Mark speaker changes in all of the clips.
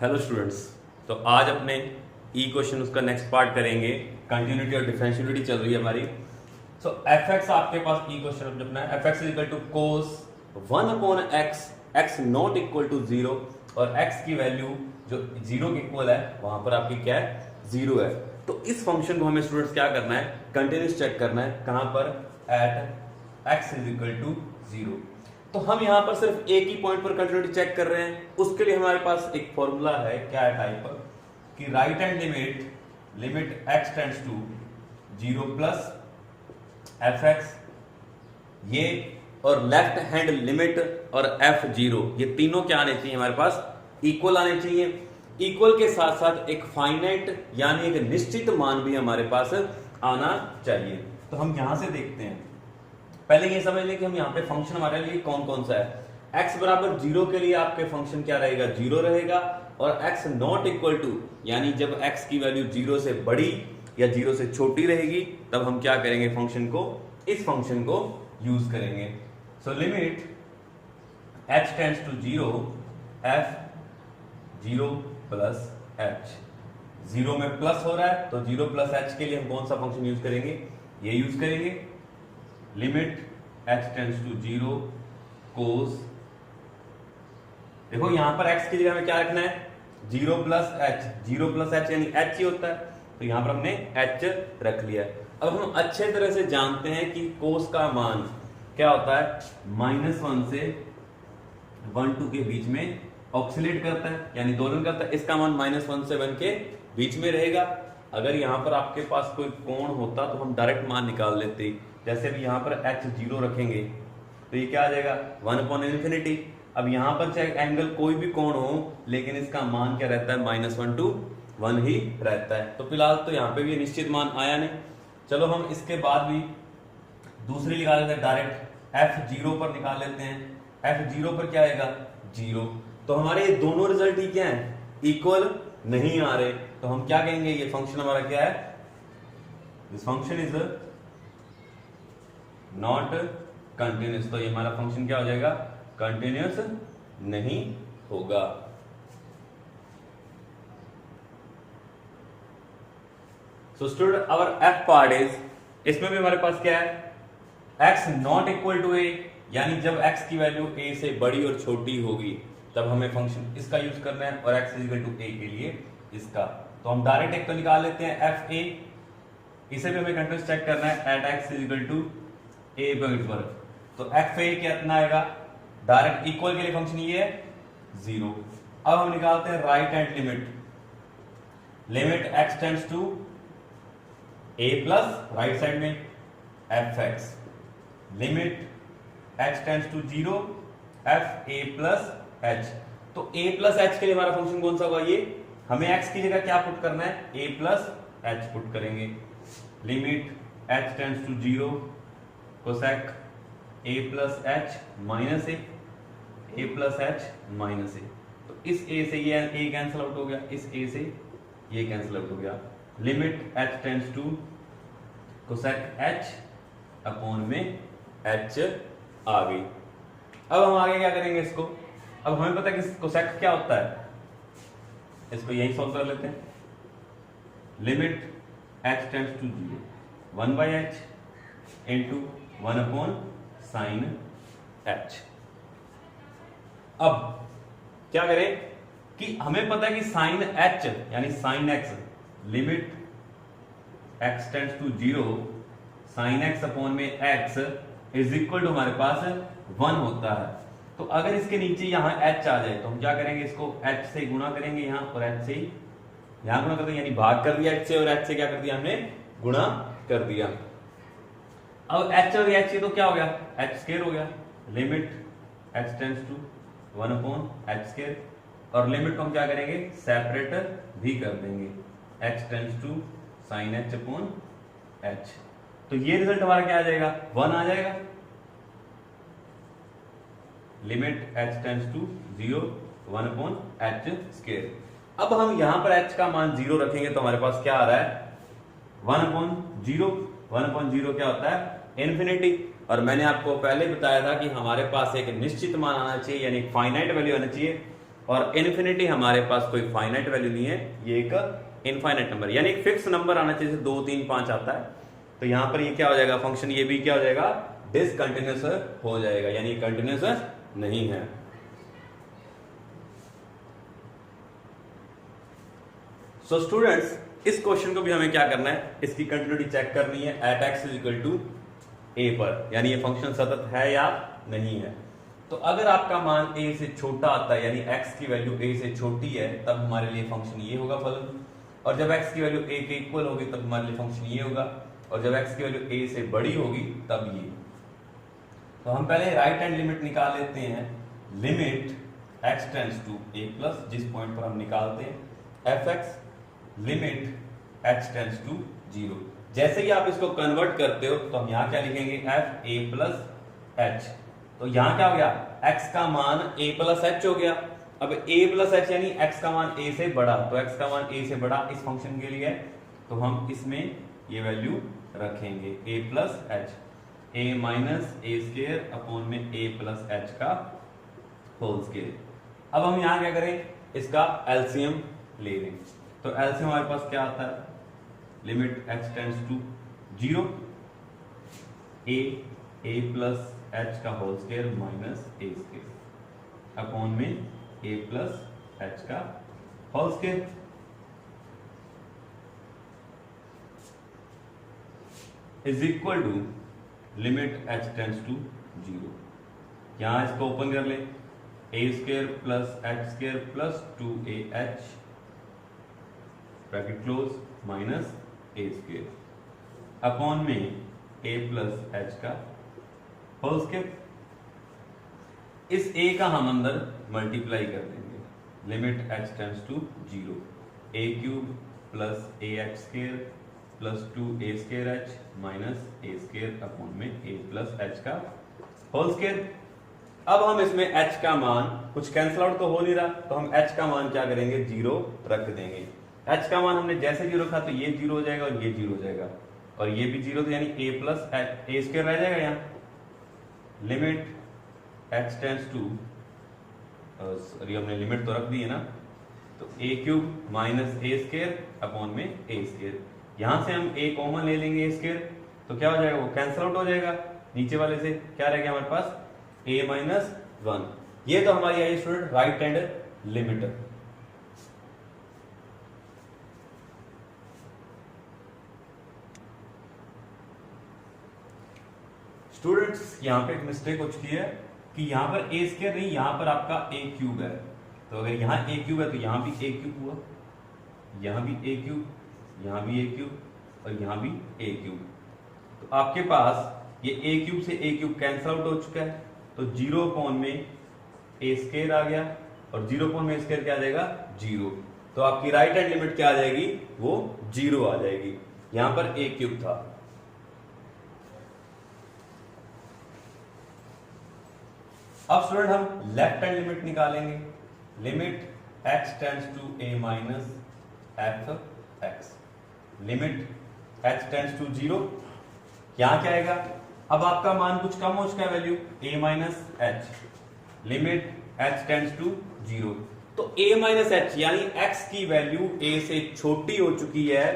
Speaker 1: Hello students, तो आज अपने ई क्वेश्चन उसका नेक्स्ट पार्ट करेंगे। कंटिन्यूटी और डिफरेंशियलिटी चल रही है हमारी। सो एफ एक्स आपके पास ई क्वेश्चन अपना है, F x is equal to cos 1/x, X not equal to 0 और एक्स की वैल्यू जो 0 के इक्वल है वहां पर आपकी क्या है, 0 है। तो इस फंक्शन को हमें स्टूडेंट्स क्या करना है, कंटिन्यूस चेक करना है। कहां पर, at X is equal to 0। तो हम यहां पर सिर्फ एक ही पॉइंट पर कंटिन्यूटी चेक कर रहे हैं। उसके लिए हमारे पास एक फॉर्मूला है, क्या है टाइप कि right hand limit x tends to 0 plus F X, ये और लेफ्ट हैंड लिमिट और f0, ये तीनों क्या आने चाहिए हमारे पास, इक्वल आने चाहिए। इक्वल के साथ साथ एक फाइनाइट यानी एक निश्चित मान भी हमारे पास आना चाहिए। तो हम यहां से देखते हैं, पहले ये समझ लें कि हम यहाँ पे फंक्शन हमारे लिए कौन कौन सा है। x बराबर 0 के लिए आपके फंक्शन क्या रहेगा, 0 रहेगा। और x नॉट इक्वल टू यानी जब x की वैल्यू 0 से बड़ी या 0 से छोटी रहेगी तब हम क्या करेंगे, फंक्शन को, इस फंक्शन को यूज करेंगे। So limit h tends to 0 f 0 plus h, 0 में प्लस हो रहा है तो 0 प्लस h के लिए हम कौन सा फंक्शन यूज करेंगे, ये यूज करेंगे। लिमिट h टेंड्स टू 0 कोस, देखो यहां पर x की जगह में क्या रखना है, 0 प्लस h, 0 प्लस h यानी h ही होता है, तो यहां पर हमने h रख लिया। अब हम अच्छे तरह से जानते हैं कि कोस का मान क्या होता है, -1 से 1-2 के बीच में ऑक्सिलेट करता है यानी दोलन करता है। इसका मान -1 से 1 के बीच में रहेगा। अगर यहां पर आपके पास कोई कोण होता तो हम डायरेक्ट मान निकाल लेते। जैसे भी यहां पर h0 रखेंगे तो ये क्या आ जाएगा, 1/∞। अब यहां पर चाहे एंगल कोई भी कोण हो लेकिन इसका मान क्या रहता है, -1 to 1 ही रहता है। तो फिलहाल तो यहां पे भी निश्चित मान आया नहीं। चलो हम इसके बाद भी दूसरी निकाल लेते हैं, डायरेक्ट f0 पर निकाल लेते हैं। f0 पर क्या आएगा, 0। तो हमारे ये दोनों रिजल्ट ही क्या है, इक्वल नहीं आ रहे। तो हम क्या कहेंगे, ये फंक्शन हमारा क्या है, this function is not continuous. तो ये हमारा फंक्शन क्या हो जाएगा, कंटिन्यूस नहीं होगा। So student our F part is, इसमें भी हमारे पास क्या है, x not equal to a, यानी जब x की वैल्यू a से बड़ी और छोटी होगी तब हमें फंक्शन इसका यूज करना है, और x इक्वल टू a के लिए इसका। तो हम डायरेक्ट एक तो निकाल लेते हैं एफ ए, इसे भी हमें कंटिन्यूस चेक करना है, at x equal to a पर। तो एफ ए कितना आएगा, डायरेक्ट इक्वल के लिए फंक्शन ये है 0। अब हम निकालते हैं right hand limit x tends to a plus, right side में F x, limit x tends to 0 F A plus h। तो a प्लस h के लिए हमारा फंक्शन कौन सा होगा, ये हमें x की जगह क्या पुट करना है, a प्लस h पुट करेंगे। Limit h tends to 0 cosec a plus h minus a plus h minus a। तो इस a से ये a कैंसिल आउट हो गया, इस a से ये कैंसिल आउट हो गया। Limit h tends to cosec h upon में h आ गई। अब हम आगे क्या करेंगे इसको, अब हमें पता है कि कोसेक क्या होता है, इसको यही सॉल्व कर लेते हैं। Limit h tends to 0 1/h into 1/sin h। अब क्या करें कि हमें पता है कि sin h यानी sin x, limit x tends to 0 sin x upon में x इज इक्वल टू हमारे पास 1 होता है। तो अगर इसके नीचे यहां h आ जाए तो हम क्या करेंगे, इसको h से गुणा करेंगे यहां, और h से यहां गुणा कर दिया, यानी भाग कर दिया h से, और h से क्या कर दिया हमने, गुणा कर दिया। अब h और h तो क्या हो गया, h स्क्वायर हो गया। Limit h tends to 1/h square, और लिमिट को हम क्या करेंगे, सेपरेट भी कर देंगे, h tends to sin h upon h। तो ये रिजल्ट हमारा क्या आ जाएगा, 1 आ जाएगा। Limit h tends to 0 1/h square. अब हम यहां पर h का मान 0 रखेंगे तो हमारे पास क्या आ रहा है, 1/0। 1/0 क्या होता है, इन्फिनिटी। और मैंने आपको पहले बताया था कि हमारे पास एक निश्चित मान आना चाहिए, यानी फाइनाइट वैल्यू आना चाहिए। और इन्फिनिटी हमारे पास कोई फाइनाइट वैल्यू नहीं है, ये एक इनफाइनाइट नंबर यानी एक फिक्स नंबर आना चाहिए, 2 3 5 आता है। तो यहां पर ये क्या हो जाएगा, फंक्शन ये भी क्या हो जाएगा, डिसकंटिन्यूअस हो जाएगा, यानी कंटिन्यूअस नहीं है। सो स्टूडेंट्स, इस क्वेश्चन को भी हमें क्या करना है, इसकी कंटिन्यूटी चेक करनी है at X is equal to A पर, यानी ये फंक्शन सतत है या नहीं है। तो अगर आपका मान a से छोटा आता है, यानी x की वैल्यू a से छोटी है, तब हमारे लिए फंक्शन ये होगा फलन, और जब x की वैल्यू a के इक्वल होगी तब हमारे लिए फंक्शन ये होगा, और जब x की वैल्यू a से बड़ी होगी तब ये। तो हम पहले राइट हैंड लिमिट निकाल लेते हैं, limit x tends to a plus, जिस पॉइंट पर हम निकालते हैं fx, limit h tends to 0। जैसे ही आप इसको कन्वर्ट करते हो तो हम यहाँ क्या लिखेंगे, f a प्लस h। तो यहां क्या हो गया, x का मान a प्लस h हो गया। अब a प्लस h यानी x का मान a से बड़ा, तो x का मान a से बड़ा इस फंक्शन के लिए है, तो हम इसमें ये वैल्यू रखेंगे a plus h, a minus a square upon में a प्लस h का होल स्क्वायर। अब हम यहां क्या करें, इसका एलसीएम ले लें। तो एलसीएम हमारे पास क्या आता है, limit x tends to 0, a plus h का whole square minus a square upon में a प्लस h का whole square. Is equal to limit h tends to 0। यहां इसको ओपन कर ले, a square plus h square plus 2ah bracket close minus a square upon में a plus h का whole square. इस a का हम अंदर मल्टीप्लाई कर देंगे, limit h tends to 0, a cube plus ax square plus 2a square h minus a square upon में a plus h का होल स्क्वायर। अब हम इसमें h का मान, कुछ कैंसिल आउट तो हो नहीं रहा, तो हम h का मान क्या करेंगे, 0 रख देंगे। h का मान हमने जैसे 0 रखा तो ये 0 हो जाएगा और ये 0 हो जाएगा, और ये भी 0, तो यानी a प्लस a स्क्वायर रह जाएगा यहाँ। Limit h tends to, sorry हमने लिमिट तो रख दी है ना, तो a cube minus a square upon में a स्क्वायर। यहां से हम a कॉमन ले लेंगे a स्क्वायर, तो क्या हो जाएगा, वो कैंसिल आउट हो जाएगा, नीचे वाले से क्या रह गया हमारे पास, a माइनस 1। ये तो हमारी आई student right hand limit. Students यहां पे एक मिस्टेक हो चुकी है कि यहां पर a स्क्वायर नहीं, यहां पर आपका a क्यूब है। तो अगर यहां a क्यूब है तो यहां भी a क्यूब हुआ, यहां भी a क्यूब, यहां भी a क्यूब और यहां भी a क्यूब। तो आपके पास ये a क्यूब से a क्यूब कैंसिल आउट हो चुका है, तो 0 अपॉन में a स्क्वायर आ गया और 0 अपॉन में a स्क्वायर क्या आ जाएगा, 0। तो आपकी राइट हैंड लिमिट क्या आ जाएगी, वो 0 आ जाएगी। यहां पर a क्यूब था। अब स्टूडेंट हम लेफ्ट हैंड लिमिट निकालेंगे, limit x tends to a minus F x, limit x tends to 0। यहां क्या आएगा, अब आपका मान कुछ कम हो चुका है value, a minus H, limit x tends to 0। तो a माइनस एच यानी x की वैल्यू a से छोटी हो चुकी है,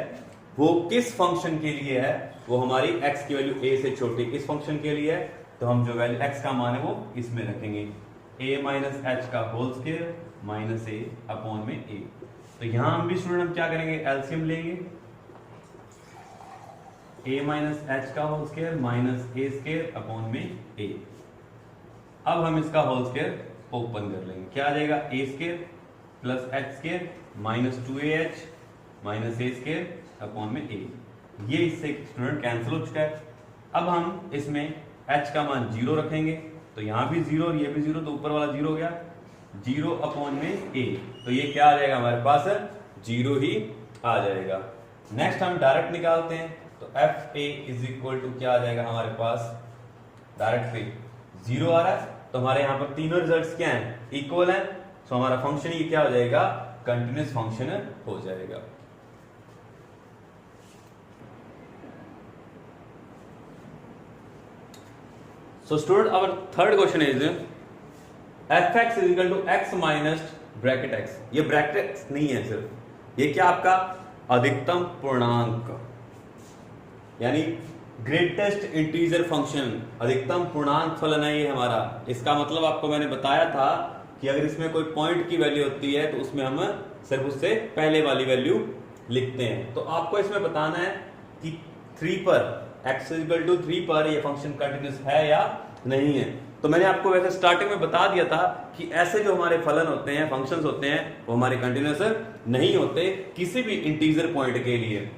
Speaker 1: वो किस फंक्शन के लिए है, वो हमारी x की वैल्यू a से छोटी किस फंक्शन के लिए है, तो हम जो वैल्यू x का मान है वो इसमें रखेंगे, a माइनस एच का whole square minus a upon में a। तो यहां हम भी स्टूडेंट हम क्या करेंगे, एलसीएम लेंगे, a माइनस एच का whole square minus a square upon में a। अब हम इसका होल स्क्वायर ओपन कर लेंगे, क्या आ जाएगा, a square plus h square minus 2ah minus a square upon में a। ये इससे स्टूडेंट कैंसिल हो चुका है। अब हम इसमें h का मान 0 रखेंगे, तो यहां भी 0 और ये भी 0, तो ऊपर वाला 0 हो गया, 0 अपॉन में a। तो ये क्या आ जाएगा हमारे पास, 0 ही आ जाएगा। नेक्स्ट हम डायरेक्ट निकालते हैं, तो f a is equal to क्या आ जाएगा हमारे पास, डायरेक्ट पे 0 आ रहा है, तो हमारे यहां पर तीनों रिजल्ट्स क्या हैं, इक्वल हैं। तो हमारा फंक्शन ही क्या हो जाएगा, कंटिन्यूअस फंक्शन हो जाएगा। So student, our third question is f x is equal to x minus bracket x. ये ब्रैकेट एक्स नहीं है सिर्फ, ये क्या आपका अधिकतम पूर्णांक यानी ग्रेटेस्ट इंटीजर फंक्शन, अधिकतम पूर्णांक फलन है ये हमारा। इसका मतलब आपको मैंने बताया था कि अगर इसमें कोई पॉइंट की वैल्यू होती है तो उसमें हम सिर्फ उससे पहले वाली वैल्यू लिखते हैं। तो आपको इसमें बताना है कि 3 पर x इक्वल टू 3 पर ये फंक्शन कंटिन्यूस है या नहीं है। तो मैंने आपको वैसे स्टार्टिंग में बता दिया था कि ऐसे जो हमारे फलन होते हैं, फंक्शंस होते हैं, वो हमारे कंटिन्यूस नहीं होते किसी भी इंटीजर पॉइंट के लिए।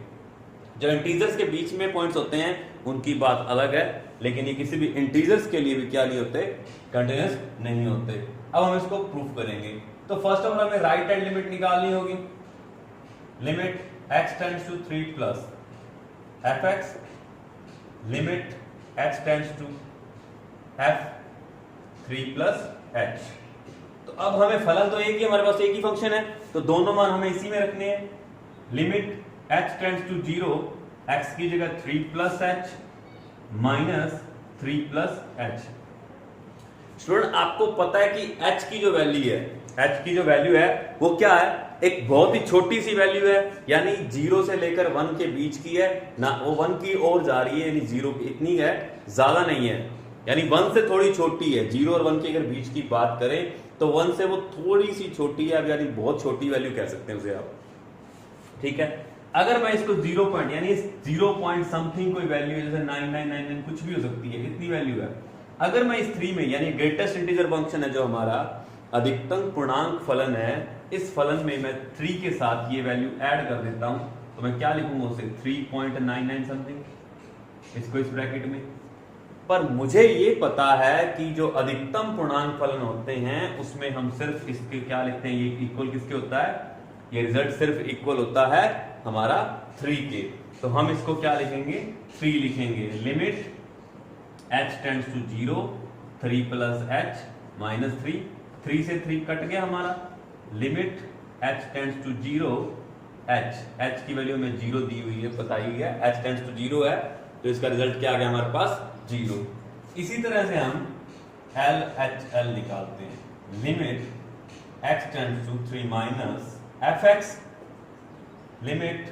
Speaker 1: जो इंटीजर्स के बीच में पॉइंट्स होते हैं उनकी बात अलग है, लेकिन ये किसी भी इंटीजर्स के लिए भी क्या नहीं होते, कंटिन्यूस नहीं होते। अब हम इसको प्रूफ करेंगे। तो फर्स्ट ऑफ ऑल हमें राइट हैंड लिमिट निकालनी होगी। Limit x tends to 3 plus F x, limit x tends to f 3 plus h। तो अब हमें फलन तो एक ही, हमारे पास एक ही फंक्शन है, तो दोनों मान हमें इसी में रखने हैं। Limit h tends to 0, x की जगह 3 plus h minus 3 plus h। Student आपको पता है कि h की जो वैल्यू है, h की जो वैल्यू है वो क्या है, एक बहुत ही छोटी सी वैल्यू है, यानी 0 से लेकर 1 के बीच की है ना, वो 1 की ओर जा रही है, यानी 0 की इतनी है, ज्यादा नहीं है, यानी 1 से थोड़ी छोटी है। 0 और 1 की अगर बीच की बात करें तो 1 से वो थोड़ी सी छोटी है, यानी बहुत छोटी वैल्यू कह सकते हैं उसे आप, ठीक है। अगर मैं इसको 0 पॉइंट यानी 0 पॉइंट समथिंग कोई वैल्यू है, जैसे 9999 कुछ भी हो सकती है, इतनी वैल्यू है, अगर मैं इस 3 में यानी ग्रेटेस्ट इंटीजर फंक्शन है जो हमारा अधिकतम पूर्णांक फलन है, इस फलन में मैं 3 के साथ ये वैल्यू ऐड कर देता हूं, तो मैं क्या लिखूंगा उसे 3.99 समथिंग, इसको इस ब्रैकेट में। पर मुझे ये पता है कि जो अधिकतम पूर्णांक फलन होते हैं उसमें हम सिर्फ इसके क्या लिखते हैं, ये इक्वल किसके होता है, ये रिजल्ट सिर्फ इक्वल होता है हमारा 3 के। तो हम इसको क्या लिखेंगे, 3 लिखेंगे। Limit h tends to 0, 3 plus h minus 3 से 3 कट गया हमारा। Limit h tends to 0, h की वैल्यू में 0 दी हुई है, पता ही है, h टेंड्स टू 0 है, तो इसका रिजल्ट क्या आ गया हमारे पास, 0। इसी तरह से हम LHL निकालते हैं। Limit x tends to 3 minus F x, limit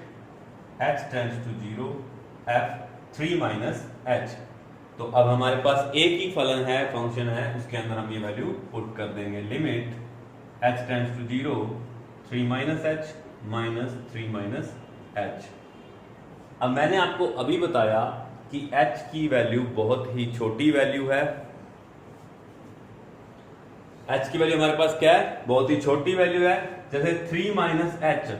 Speaker 1: h tends to 0, f 3 minus h। तो अब हमारे पास एक ही फलन है, फंक्शन है, उसके अंदर हम ये वैल्यू पुट कर देंगे। Limit h tends to 0, 3 minus h minus 3 minus h। अब मैंने आपको अभी बताया कि h की वैल्यू बहुत ही छोटी वैल्यू है। h की वैल्यू हमारे पास क्या है, बहुत ही छोटी वैल्यू है। जैसे 3 माइनस h,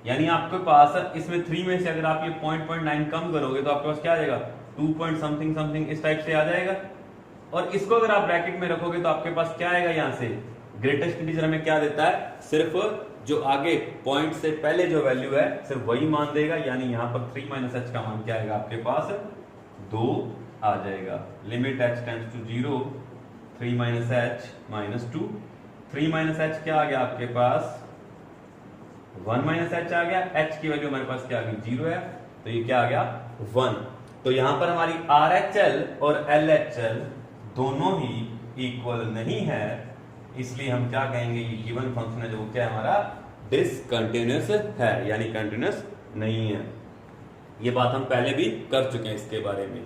Speaker 1: यानी आपके पास इसमें 3 में से अगर आप ये 0.9 कम करोगे तो आपके पास क्या आ जाएगा, 2 पॉइंट समथिंग समथिंग इस टाइप से आ जाएगा। और इसको अगर आप ब्रैकेट में रखोगे तो आपके पास क्या आएगा, यहां से ग्रेटेस्ट इंटीजर हमें क्या देता है, सिर्फ जो आगे पॉइंट से पहले जो वैल्यू है सिर्फ वही मान देगा, यानी यहां पर 3 माइनस h का मान क्या आएगा, आपके पास 2 आ जाएगा। Limit h tends to 0, 3 minus h minus 2, 3 minus h क्या आ गया आपके पास, 1 माइनस h आ गया। h की वैल्यू हमारे पास क्या आ गई, 0 है, तो ये क्या आ गया, 1। तो यहां पर हमारी RHL और LHL दोनों ही इक्वल नहीं है, इसलिए हम क्या कहेंगे, ये गिवन फंक्शन है जो क्या है हमारा, डिसकंटिन्यूअस है, यानी कंटिन्यूअस नहीं है। ये बात हम पहले भी कर चुके हैं इसके बारे में।